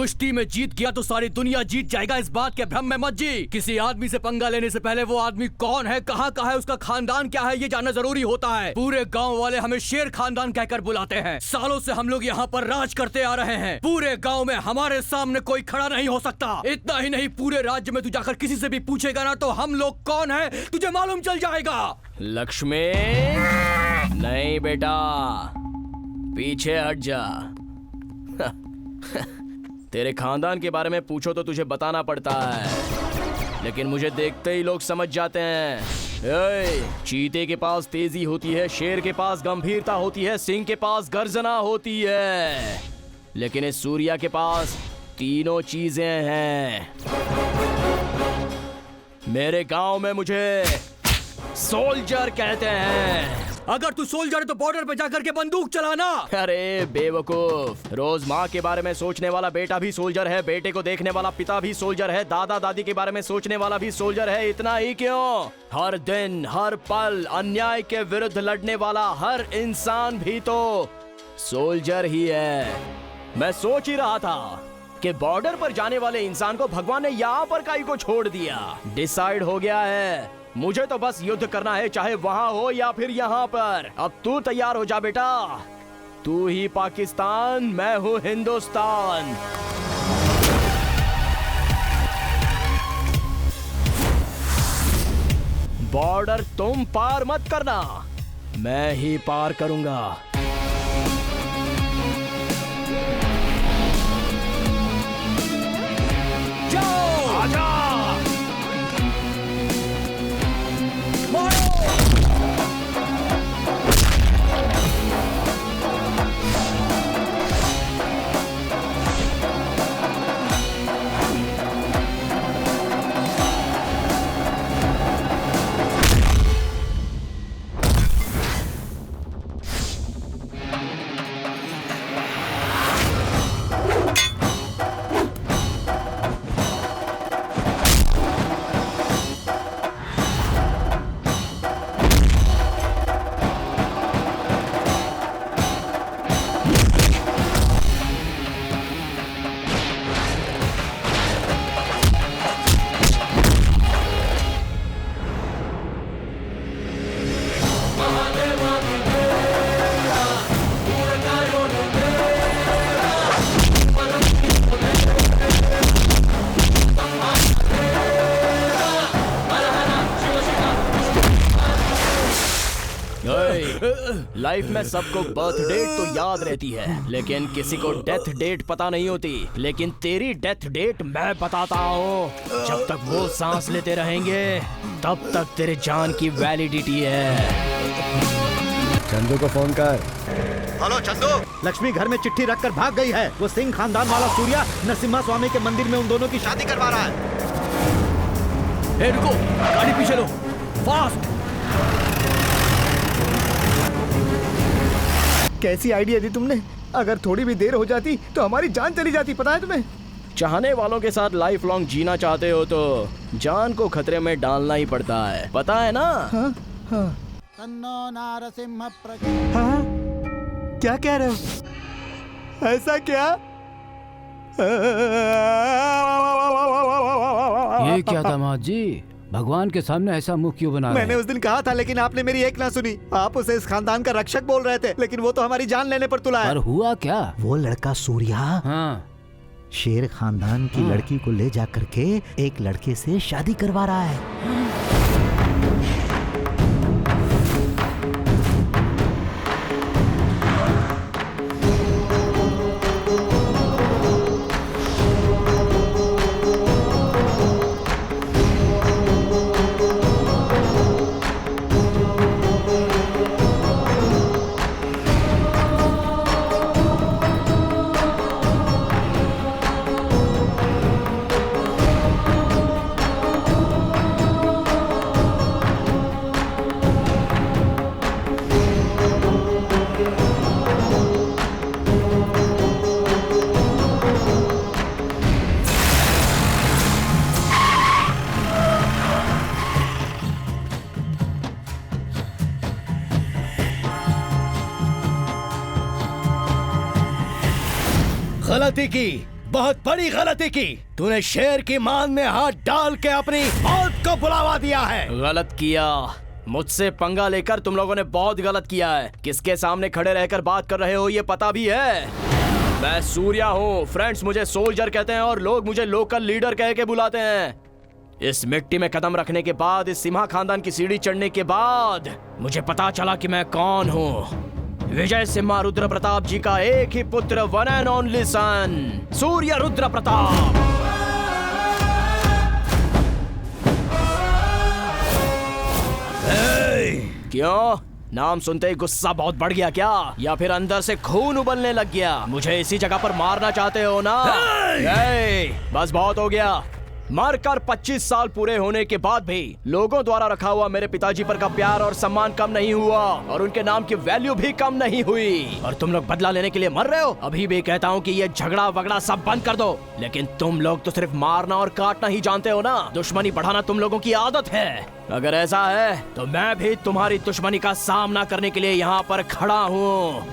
कुश्ती में जीत गया तो सारी दुनिया जीत जाएगा, इस बात के भ्रम में मत जी। किसी आदमी से पंगा लेने से पहले वो आदमी कौन है, कहाँ का है, उसका खानदान क्या है, ये जानना जरूरी होता है। पूरे गांव वाले हमें शेर खानदान कहकर बुलाते हैं। सालों से हम लोग यहाँ पर राज करते आ रहे हैं। पूरे गांव में हमारे सामने कोई खड़ा नहीं हो सकता। इतना ही नहीं, पूरे राज्य में तू जाकर किसी से भी पूछेगा ना तो हम लोग कौन है तुझे मालूम चल जाएगा। लक्ष्मी, नहीं बेटा, पीछे हट जा। तेरे खानदान के बारे में पूछो तो तुझे बताना पड़ता है, लेकिन मुझे देखते ही लोग समझ जाते हैं। चीते के पास तेजी होती है, शेर के पास गंभीरता होती है, सिंह के पास गर्जना होती है, लेकिन इस सूर्या के पास तीनों चीजें हैं। मेरे गांव में मुझे सोल्जर कहते हैं। अगर तू सोल्जर है तो बॉर्डर पे जाकर के बंदूक चलाना। अरे बेवकूफ, रोज माँ के बारे में सोचने वाला बेटा भी सोल्जर है, बेटे को देखने वाला पिता भी सोल्जर है, दादा दादी के बारे में सोचने वाला भी सोल्जर है। इतना ही क्यों, हर दिन हर पल अन्याय के विरुद्ध लड़ने वाला हर इंसान भी तो सोल्जर ही है। मैं सोच ही रहा था कि बॉर्डर पर जाने वाले इंसान को भगवान ने यहाँ पर काई को छोड़ दिया। डिसाइड हो गया है, मुझे तो बस युद्ध करना है, चाहे वहां हो या फिर यहाँ पर। अब तू तैयार हो जा बेटा, तू ही पाकिस्तान, मैं हूँ हिंदुस्तान। बॉर्डर तुम पार मत करना, मैं ही पार करूंगा। जाओ, आजा। लाइफ में सबको बर्थ डेट तो याद रहती है, लेकिन किसी को डेथ डेट पता नहीं होती। लेकिन तेरी डेथ डेट मैं बताता हूँ। जब तक वो सांस लेते रहेंगे तब तक तेरे जान की वैलिडिटी है। चंदू को फोन कर। हेलो चंदू, लक्ष्मी घर में चिट्ठी रखकर भाग गई है। वो सिंह खानदान वाला सूर्या नरसिम्हा स्वामी के मंदिर में उन दोनों की शादी करवा रहा है। ए, रुको, गाड़ी पीछे लो, फास्ट। कैसी आइडिया दी तुमने? अगर थोड़ी भी देर हो जाती तो हमारी जान चली जाती, पता है तुम्हें? चाहने वालों के साथ लाइफ लॉन्ग जीना चाहते हो तो जान को खतरे में डालना ही पड़ता है, पता है ना? हाँ, हाँ। हाँ? क्या कह रहे हो? ऐसा क्या? ये क्या दामाद जी, भगवान के सामने ऐसा मुंह क्यों बना रहे हैं? मैंने उस दिन कहा था, लेकिन आपने मेरी एक ना सुनी। आप उसे इस खानदान का रक्षक बोल रहे थे, लेकिन वो तो हमारी जान लेने पर तुला है। पर हुआ क्या? वो लड़का सूर्या हाँ, शेर खानदान की लड़की को ले जा करके एक लड़के से शादी करवा रहा है। गलती की, बहुत बड़ी गलती की। तूने शेर की मान में हाथ डाल के अपनी मौत को बुलावा दिया है। गलत किया, मुझसे पंगा लेकर तुम लोगों ने बहुत गलत किया है। किसके सामने खड़े रहकर बात कर रहे हो ये पता भी है। मैं सूर्या हूँ, फ्रेंड्स मुझे सोल्जर कहते हैं और लोग मुझे लोकल लीडर कह के बुलाते हैं। इस मिट्टी में कदम रखने के बाद, इस सिम्हा खानदान की सीढ़ी चढ़ने के बाद मुझे पता चला कि मैं कौन हूँ। विजय सिम्हा रुद्र प्रताप जी का एक ही पुत्र, वन एंड ओनली सन, सूर्य रुद्र प्रताप। क्यों? नाम सुनते ही गुस्सा बहुत बढ़ गया क्या? या फिर अंदर से खून उबलने लग गया? मुझे इसी जगह पर मारना चाहते हो ना? बस बहुत हो गया। मरकर 25 साल पूरे होने के बाद भी लोगों द्वारा रखा हुआ मेरे पिताजी पर का प्यार और सम्मान कम नहीं हुआ और उनके नाम की वैल्यू भी कम नहीं हुई। और तुम लोग बदला लेने के लिए मर रहे हो। अभी भी कहता हूँ कि ये झगड़ा वगड़ा सब बंद कर दो। लेकिन तुम लोग तो सिर्फ मारना और काटना ही जानते हो ना। दुश्मनी बढ़ाना तुम लोगों की आदत है। अगर ऐसा है तो मैं भी तुम्हारी दुश्मनी का सामना करने के लिए यहाँ पर खड़ा हूँ।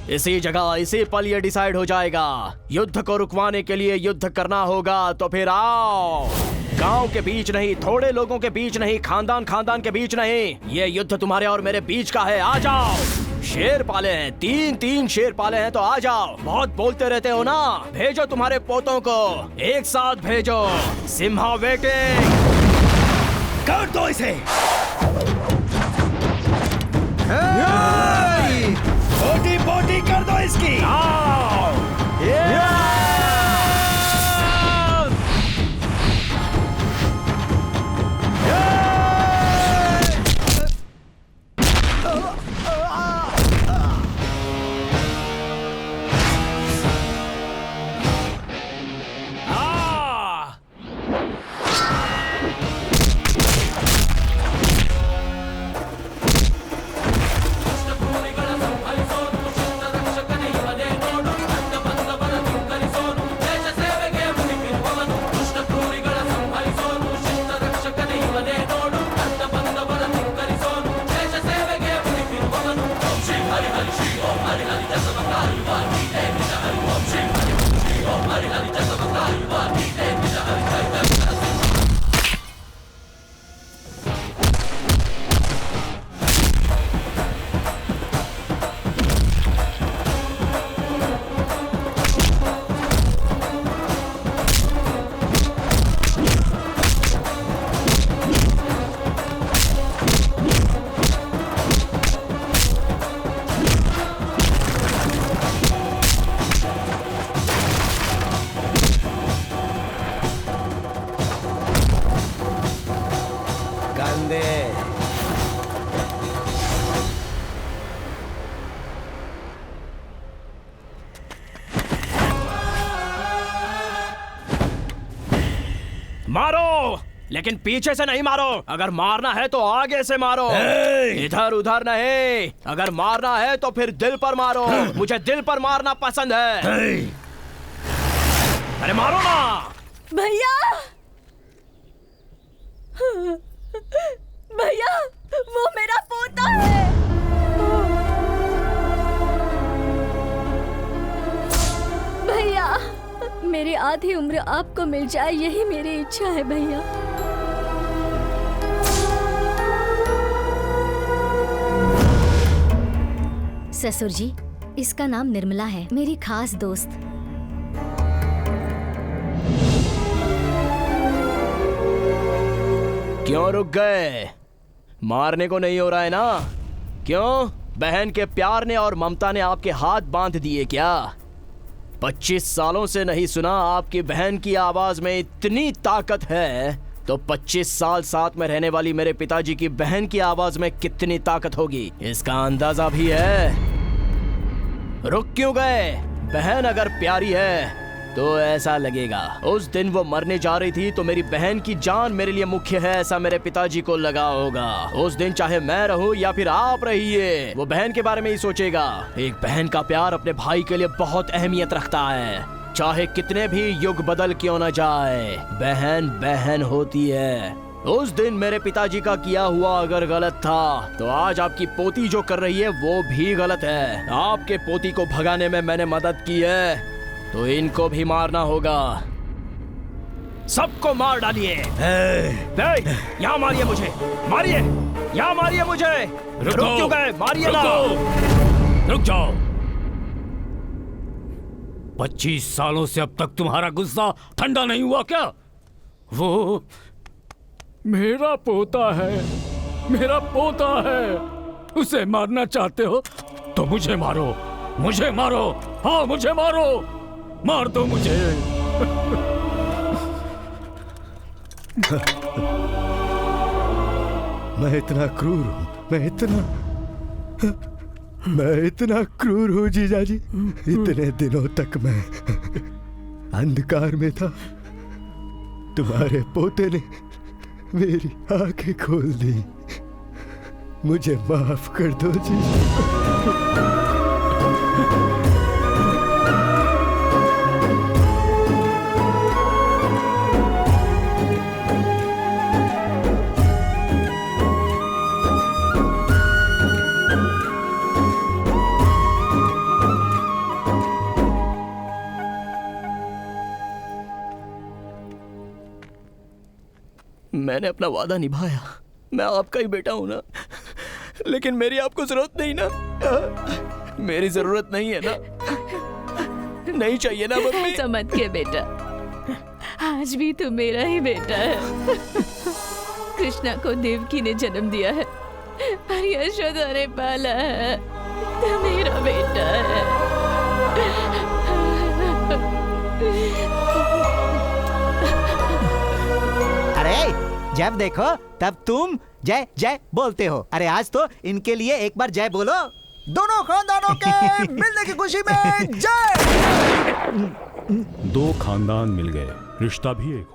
इसी जगह इसी पल ये डिसाइड हो जाएगा। युद्ध को रुकवाने के लिए युद्ध करना होगा तो फिर आओ। गांव के बीच नहीं, थोड़े लोगों के बीच नहीं, खानदान खानदान के बीच नहीं, ये युद्ध तुम्हारे और मेरे बीच का है। आ जाओ। शेर पाले हैं, तीन शेर पाले हैं तो आ जाओ। बहुत बोलते रहते हो ना। भेजो तुम्हारे पोतों को, एक साथ भेजो। सिम्हा वेटिंग। कर दो इसे। बोटी बोटी कर दो इसकी। मारो, लेकिन पीछे से नहीं मारो। अगर मारना है तो आगे से मारो, इधर उधर नहीं। अगर मारना है तो फिर दिल पर मारो। मुझे दिल पर मारना पसंद है। अरे मारो ना भैया। भैया, वो मेरा पोता है। भैया, मेरी आधी उम्र आपको मिल जाए, यही मेरी इच्छा है भैया। ससुर जी, इसका नाम निर्मला है, मेरी खास दोस्त। क्यों रुक गए? मारने को नहीं हो रहा है ना? क्यों? बहन के प्यार ने और ममता ने आपके हाथ बांध दिए क्या? 25 सालों से नहीं सुना आपकी बहन की आवाज में इतनी ताकत है, तो 25 साल साथ में रहने वाली मेरे पिताजी की बहन की आवाज में कितनी ताकत होगी, इसका अंदाजा भी है। रुक क्यों गए? बहन अगर प्यारी है तो ऐसा लगेगा। उस दिन वो मरने जा रही थी तो मेरी बहन की जान मेरे लिए मुख्य है, ऐसा मेरे पिताजी को लगा होगा। उस दिन चाहे मैं रहूं या फिर आप रहिए, वो बहन के बारे में ही सोचेगा। एक बहन का प्यार अपने भाई के लिए बहुत अहमियत रखता है, चाहे कितने भी युग बदल क्यों न जाए, बहन बहन होती है। उस दिन मेरे पिताजी का किया हुआ अगर गलत था तो आज आपकी पोती जो कर रही है वो भी गलत है। आपके पोती को भगाने में मैंने मदद की है, तो इनको भी मारना होगा। सबको मार डालिए। यहाँ मारिए मुझे, मारिए, यहाँ मारिए मुझे। रुक क्यों गए? मारिए ना। रुक जाओ। 25 सालों से अब तक तुम्हारा गुस्सा ठंडा नहीं हुआ क्या? वो मेरा पोता है, मेरा पोता है। उसे मारना चाहते हो तो मुझे मारो, मुझे मारो। हाँ, मुझे मारो, मार दो मुझे। मैं इतना क्रूर हूँ, मैं इतना क्रूर हूँ जीजाजी। इतने दिनों तक मैं अंधकार में था। तुम्हारे पोते ने मेरी आंखें खोल दी। मुझे माफ कर दो जी। मैंने अपना वादा निभाया। मैं आपका ही बेटा हूं ना, लेकिन मेरी आपको जरूरत नहीं ना। मेरी जरूरत नहीं है ना, नहीं चाहिए ना मम्मी। ऐसा मत के बेटा, आज भी तू मेरा ही बेटा है। कृष्णा को देवकी ने जन्म दिया है और यशोदा ने पाला है। तू मेरा बेटा है। अरे जब देखो तब तुम जय जय बोलते हो। अरे आज तो इनके लिए एक बार जय बोलो। दोनों खानदानों के मिलने की खुशी में जय। 2 खानदान मिल गए, रिश्ता भी एक हो